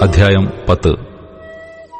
അധ്യായം 10.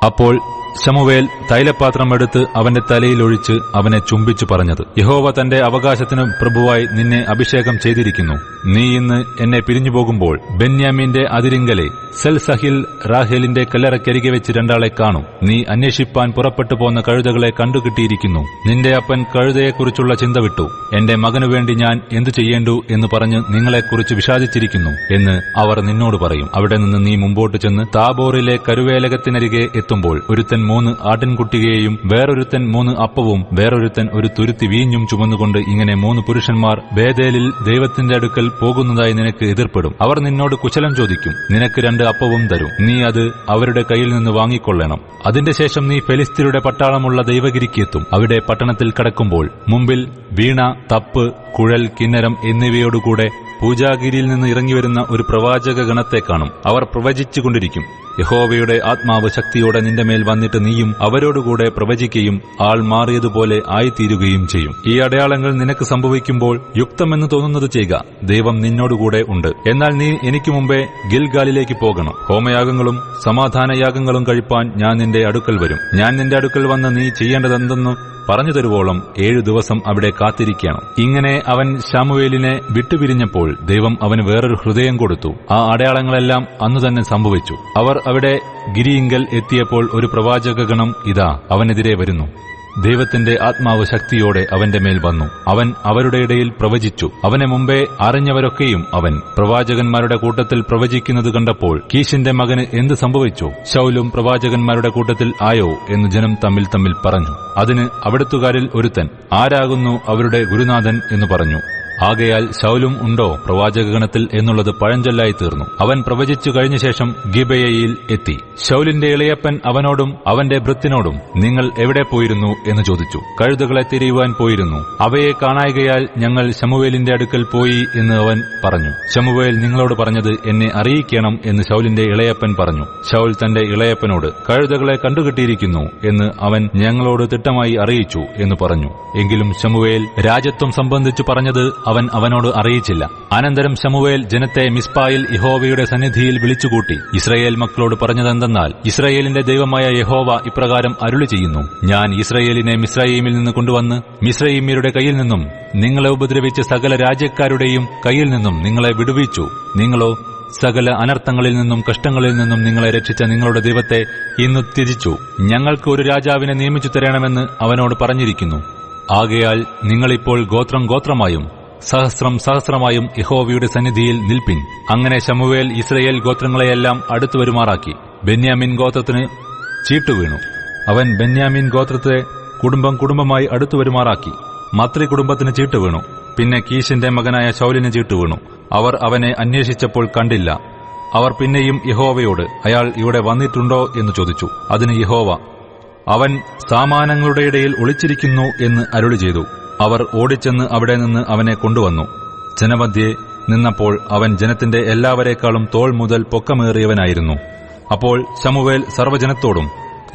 അപ്പോൾ ശമൂവേൽ തൈലപാത്രമെടുത്ത് അവന്റെ തലയിലൊഴിച്ച് അവനെ ചുംബിച്ചു പറഞ്ഞത്, യഹോവ തന്റെ അവകാശത്തിന് പ്രഭുവായി നിന്നെ അഭിഷേകം ചെയ്തിരിക്കുന്നു. നീ ഇന്ന് എന്നെ പിരിഞ്ഞുപോകുമ്പോൾ ബെന്യാമീന്റെ അതിരിങ്കലെ സെൽസഹിൽ റാഹേലിന്റെ കല്ലറക്കരികെ വെച്ച് രണ്ടാളെ കാണും. നീ അന്വേഷിപ്പാൻ പുറപ്പെട്ടു പോന്ന കഴുതകളെ കണ്ടുകിട്ടിയിരിക്കുന്നു. നിന്റെ അപ്പൻ കഴുതയെക്കുറിച്ചുള്ള ചിന്ത വിട്ടു. എന്റെ മകനു വേണ്ടി ഞാൻ എന്തു ചെയ്യേണ്ടു എന്ന് പറഞ്ഞ് നിങ്ങളെക്കുറിച്ച് വിഷാദിച്ചിരിക്കുന്നു എന്ന് അവർ നിന്നോട് പറയും. അവിടെ നിന്ന് നീ മുമ്പോട്ട് ചെന്ന് താബോറിലെ കരുവേലകത്തിനരികെ എത്തുമ്പോൾ ഒരുത്തൻ 3 ആട്ടിൻകുട്ടിയെയും വേറൊരുത്തൻ 3 അപ്പവും വേറൊരുത്തൻ ഒരു തുരുത്തി വീഞ്ഞും ചുമന്നുകൊണ്ട് ഇങ്ങനെ 3 പുരുഷന്മാർ ബേഥേലിൽ ദൈവത്തിന്റെ അടുക്കൽ പോകുന്നതായി നിനക്ക് എതിർപ്പെടും. അവർ നിന്നോട് കുശലം ചോദിക്കും. നിനക്ക് 2 അപ്പവും തരും. നീ അത് അവരുടെ കയ്യിൽ നിന്ന് വാങ്ങിക്കൊള്ളണം. അതിന്റെ ശേഷം നീ ഫെലിസ്ത്യരുടെ പട്ടാളമുള്ള ദൈവഗിരിക്ക് എത്തും. അവിടെ പട്ടണത്തിൽ കടക്കുമ്പോൾ മുമ്പിൽ വീണ, തപ്പ്, കുഴൽ, കിന്നരം എന്നിവയോടുകൂടെ പൂജാഗിരിയിൽ നിന്ന് ഇറങ്ങിവരുന്ന ഒരു പ്രവാചക ഗണത്തെ കാണും. അവർ പ്രവചിച്ചുകൊണ്ടിരിക്കും. യഹോവയുടെ ആത്മാവ് ശക്തിയോടെ നിന്റെ മേൽ വന്നിട്ട് നീയും അവരോടുകൂടെ പ്രവചിക്കുകയും ആൾ മാറിയതുപോലെ ആയിത്തീരുകയും ചെയ്യും. ഈ അടയാളങ്ങൾ നിനക്ക് സംഭവിക്കുമ്പോൾ യുക്തമെന്ന് തോന്നുന്നത് ചെയ്യുക. ദൈവം നിന്നോടുകൂടെ ഉണ്ട്. എന്നാൽ നീ എനിക്ക് മുമ്പേ ഗിൽഗാലിലേക്ക് പോകണം. ഹോമയാഗങ്ങളും സമാധാനയാഗങ്ങളും കഴിപ്പാൻ ഞാൻ നിന്റെ അടുക്കൽ വരും. ഞാൻ നിന്റെ അടുക്കൽ വന്ന് നീ ചെയ്യേണ്ടതെന്തെന്ന് പറഞ്ഞു തരുവോളം 7 ദിവസം അവിടെ കാത്തിരിക്കണം. ഇങ്ങനെ അവൻ ശമൂവേലിനെ വിട്ടുപിരിഞ്ഞപ്പോൾ ദൈവം അവന് വേറൊരു ഹൃദയം കൊടുത്തു. ആ അടയാളങ്ങളെല്ലാം അന്നുതന്നെ സംഭവിച്ചു. അവർ അവിടെ ഗിരിയിങ്കൽ എത്തിയപ്പോൾ ഒരു പ്രവാചകഗണം ഇതാ അവനെതിരെ വരുന്നു. ദൈവത്തിന്റെ ആത്മാവ് ശക്തിയോടെ അവന്റെ മേൽ വന്നു. അവൻ അവരുടെ ഇടയിൽ പ്രവചിച്ചു. അവനെ മുമ്പേ അറിഞ്ഞവരൊക്കെയും അവൻ പ്രവാചകന്മാരുടെ കൂട്ടത്തിൽ പ്രവചിക്കുന്നത് കണ്ടപ്പോൾ, കീശിന്റെ മകന് എന്ത് സംഭവിച്ചു? ശൌലും പ്രവാചകന്മാരുടെ കൂട്ടത്തിൽ ആയോ എന്ന് ജനം തമ്മിൽ പറഞ്ഞു. അതിന് അവിടുത്തുകാരിൽ ഒരുത്തൻ, ആരാകുന്നു അവരുടെ ഗുരുനാഥൻ എന്ന് പറഞ്ഞു. ആകയാൽ ശൌലും ഉണ്ടോ പ്രവാചകഗണത്തിൽ എന്നുള്ളത് പഴഞ്ചൊല്ലായി തീർന്നു. അവൻ പ്രവചിച്ചു കഴിഞ്ഞ ശേഷം ഗിബെയയിൽ എത്തി. ശൌലിന്റെ ഇളയപ്പൻ അവനോടും അവന്റെ ഭൃത്തിനോടും, നിങ്ങൾ എവിടെ പോയിരുന്നു എന്ന് ചോദിച്ചു. കഴുതകളെ തിരയുവാൻ പോയിരുന്നു. അവയെ കാണായികയാൽ ഞങ്ങൾ ശമൂവേലിന്റെ അടുക്കൽ പോയി എന്ന് അവൻ പറഞ്ഞു. ശമൂവേൽ നിങ്ങളോട് പറഞ്ഞത് എന്നെ അറിയിക്കണം എന്ന് ശൌലിന്റെ ഇളയപ്പൻ പറഞ്ഞു. ശൌൽ തന്റെ ഇളയപ്പനോട്, കഴുതകളെ കണ്ടുകിട്ടിയിരിക്കുന്നു എന്ന് അവൻ ഞങ്ങളോട് തിട്ടമായി അറിയിച്ചു എന്ന് പറഞ്ഞു. എങ്കിലും ശമൂവേൽ രാജത്വം സംബന്ധിച്ചു പറഞ്ഞത് അവൻ അവനോട് അറിയിച്ചില്ല. അനന്തരം ശമൂവേൽ ജനത്തെ മിസ്പായിൽ യഹോവയുടെ സന്നിധിയിൽ വിളിച്ചുകൂട്ടി. ഇസ്രായേൽ മക്കളോട് പറഞ്ഞതെന്തെന്നാൽ, ഇസ്രായേലിന്റെ ദൈവമായ യഹോവ ഇപ്രകാരം അരുളി ചെയ്യുന്നു, ഞാൻ ഇസ്രായേലിനെ മിസ്രയീമിൽ നിന്ന് കൊണ്ടുവന്ന് മിസ്രയീമ്യരുടെ കയ്യിൽ നിന്നും നിങ്ങളെ ഉപദ്രവിച്ച സകല രാജ്യക്കാരുടെയും കയ്യിൽ നിന്നും നിങ്ങളെ വിടുവിച്ചു. നിങ്ങളോ സകല അനർത്ഥങ്ങളിൽ നിന്നും കഷ്ടങ്ങളിൽ നിന്നും നിങ്ങളെ രക്ഷിച്ച നിങ്ങളുടെ ദൈവത്തെ ഇന്ന് ത്യജിച്ചു. ഞങ്ങൾക്ക് ഒരു രാജാവിനെ നിയമിച്ചു തരണമെന്ന് അവനോട് പറഞ്ഞിരിക്കുന്നു. ആകയാൽ നിങ്ങളിപ്പോൾ ഗോത്രം ഗോത്രമായും സഹസ്രം സഹസ്രമായും യഹോവയുടെ സന്നിധിയിൽ നിൽപ്പിൻ. അങ്ങനെ ശമൂവേൽ ഇസ്രായേൽ ഗോത്രങ്ങളെയെല്ലാം അടുത്തു വരുമാറാക്കി. ബെന്യാമിൻ ഗോത്രത്തിന് ചീട്ടുവീണു. അവൻ ബെന്യാമിൻ ഗോത്രത്തെ കുടുംബം കുടുംബമായി അടുത്തു വരുമാറാക്കി. മത്രി കുടുംബത്തിന് ചീട്ടുവീണു. പിന്നെ കീശിന്റെ മകനായ ശൌലിന് ചീട്ടുവീണു. അവർ അവനെ അന്വേഷിച്ചപ്പോൾ കണ്ടില്ല. അവർ പിന്നെയും യഹോവയോട്, അയാൾ ഇവിടെ വന്നിട്ടുണ്ടോ എന്ന് ചോദിച്ചു. അതിന് യഹോവ, അവൻ സാമാനങ്ങളുടെ ഇടയിൽ ഒളിച്ചിരിക്കുന്നു എന്ന് അരുളി ചെയ്തു. അവർ ഓടിച്ചെന്ന് അവിടെ നിന്ന് അവനെ കൊണ്ടുവന്നു. ജനമധ്യേ നിന്നപ്പോൾ അവൻ ജനത്തിന്റെ എല്ലാവരേക്കാളും തോൾ മുതൽ പൊക്കമേറിയവനായിരുന്നു. അപ്പോൾ ശമൂവേൽ സർവ്വജനത്തോടും,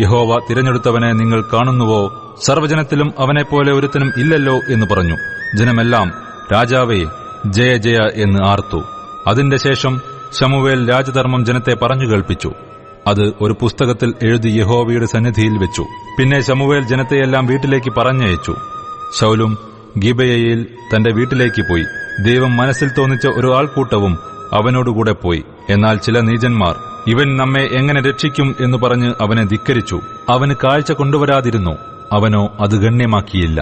യഹോവ തിരഞ്ഞെടുത്തവനെ നിങ്ങൾ കാണുന്നുവോ? സർവ്വജനത്തിലും അവനെപ്പോലെ ഒരുത്തനും ഇല്ലല്ലോ എന്ന് പറഞ്ഞു. ജനമെല്ലാം, രാജാവേ, ജയ ജയ എന്ന് ആർത്തു. അതിന്റെ ശേഷം ശമൂവേൽ രാജധർമ്മം ജനത്തെ പറഞ്ഞു കേൾപ്പിച്ചു. അത് ഒരു പുസ്തകത്തിൽ എഴുതി യഹോവയുടെ സന്നിധിയിൽ വെച്ചു. പിന്നെ ശമൂവേൽ ജനത്തെയെല്ലാം വീട്ടിലേക്ക് പറഞ്ഞയച്ചു. ശൌലും ഗിബെയയിൽ തന്റെ വീട്ടിലേക്ക് പോയി. ദൈവം മനസ്സിൽ തോന്നിച്ച ഒരു ആൾക്കൂട്ടവും അവനോടുകൂടെ പോയി. എന്നാൽ ചില നീചന്മാർ, ഇവൻ നമ്മെ എങ്ങനെ രക്ഷിക്കും എന്ന് പറഞ്ഞ് അവനെ ധിക്കരിച്ചു. അവന് കാഴ്ച കൊണ്ടുവരാതിരുന്നു. അവനോ അത് ഗണ്യമാക്കിയില്ല.